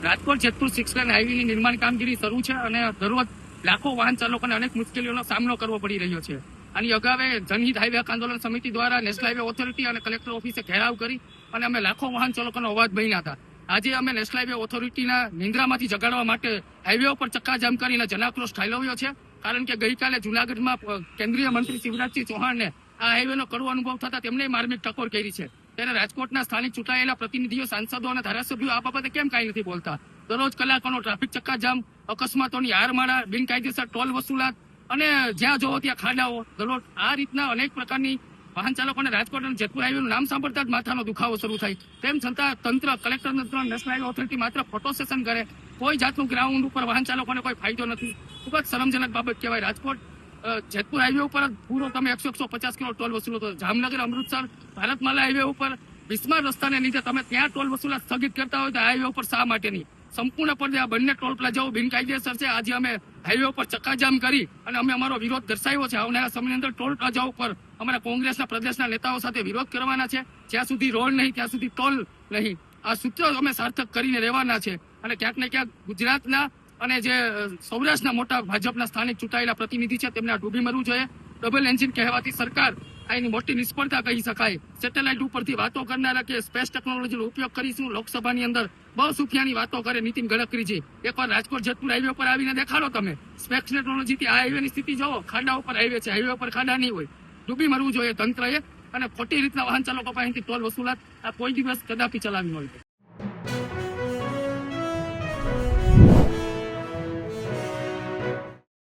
Rajkot Jetpur 6 lane હાઈવેની નિર્માણ કામગીરી શરૂ છે અને દરરોજ લાખો વાહન ચાલકોને અનેક મુશ્કેલીઓનો સામનો કરવો પડી રહ્યો છે. આની અગાઉ જનહિત હાઈવે આંદોલન સમિતિ દ્વારા નેશનલ હાઈવે ઓથોરિટી અને કલેક્ટર ઓફિસે ઘેરાવ કરી અને અમે લાખો વાહન ચાલકોનો અવાજ બન્યા હતા. આજે અમે નેશનલ હાઈવે ઓથોરિટીના નિંદ્રામાંથી જગાડવા માટે હાઈવે ઉપર ચક્કાજામ કરીને જનાક્રોશ ઠાલવ્યો છે. કારણ કે ગઈકાલે જૂનાગઢમાં કેન્દ્રીય મંત્રી શિવરાજસિંહ ચૌહાણને આ હાઈવેનો કડવો અનુભવ થતા તેમને માર્મિક ટકોર કરી છે. ત્યારે રાજકોટના સ્થાનિક ચૂંટાયેલા પ્રતિનિધિઓ, સાંસદો અને ધારાસભ્યો આ બાબતે કેમ કાંઈ નથી બોલતા? દરરોજ કલાકોનો ટ્રાફિક ચક્કાજામ, અકસ્માતોની હારમાળા, બિનકાયદેસર ટોલ વસૂલાત અને જ્યાં જોવો ત્યાં ખાડાઓ, દરરોજ આ રીતના અનેક પ્રકારની વાહન ચાલકોને રાજકોટ અને જેતપુર હાઈવેનું નામ સાંભળતા જ માથાનો દુખાવો શરૂ થાય. તેમ છતાં તંત્ર, કલેક્ટર તંત્ર, નેશનલ હાઈવે ઓથોરિટી માત્ર ફોટો સેશન કરે, કોઈ જાતનું ગ્રાઉન્ડ ઉપર વાહન ચાલકોને કોઈ ફાયદો નથી. ખૂબ જ શરમજનક બાબત કહેવાય. રાજકોટ જેતપુર હાઈવે ઉપર પૂરો તમે 150 કિલો ટોલ વસૂલો તો જામનગર, અમૃતસર, ભારતમાલા હાઈવે ઉપર બિસ્માર રસ્તાને લીધે તમે ત્યાં ટોલ વસૂલાત સ્થગિત કરતા હોય તો હાઈવે ઉપર શા માટે નહીં? સંપૂર્ણપણે આ બંને ટોલ પ્લાઝાઓ બિનકાયદેસર છે. આજે અમે હાઈવે ઉપર ચક્કાજામ કરી અને અમે અમારો વિરોધ દર્શાવ્યો છે. આવનારા સમયની અંદર ટોલ પ્લાઝાઓ ઉપર અમારા કોંગ્રેસના પ્રદેશના નેતાઓ સાથે વિરોધ કરવાના છે. જ્યાં સુધી રોડ નહીં ત્યાં સુધી ટોલ નહીં. આ સૂત્ર અમે સાર્થક કરીને રહેવાના છે. અને ક્યાંક ને ક્યાંક ગુજરાતના અને જે સૌરાષ્ટ્રના મોટા ભાજપના સ્થાનિક ચૂંટાયેલા પ્રતિનિધિ છે તેમને આ ડૂબી મરવું જોઈએ. ડબલ એન્જિન કહેવાતી સરકાર આની મોટી નિષ્ફળતા કહી શકાય. સેટેલાઇટ ઉપરથી વાતો કરનારા કે સ્પેસ ટેકનોલોજીનો ઉપયોગ કરીશું લોકસભાની અંદર બહુ સુફિયાની વાતો કરે નીતિન ગડકરીજી. એકવાર રાજકોટ જેતપુર હાઈવે પર આવીને દેખાડો તમે સ્પેસ ટેકનોલોજીથી આ હાઈવેની સ્થિતિ જોવો. ખાડા ઉપર હાઈવે છે, હાઈવે ઉપર ખાડા નહીં હોય. ડૂબી મરવું જોઈએ તંત્રએ અને ખોટી રીતના વાહન ચાલકો પાસેથી ટોલ વસૂલાત આ કોઈ દિવસ કદાપી ચલાવી હોય.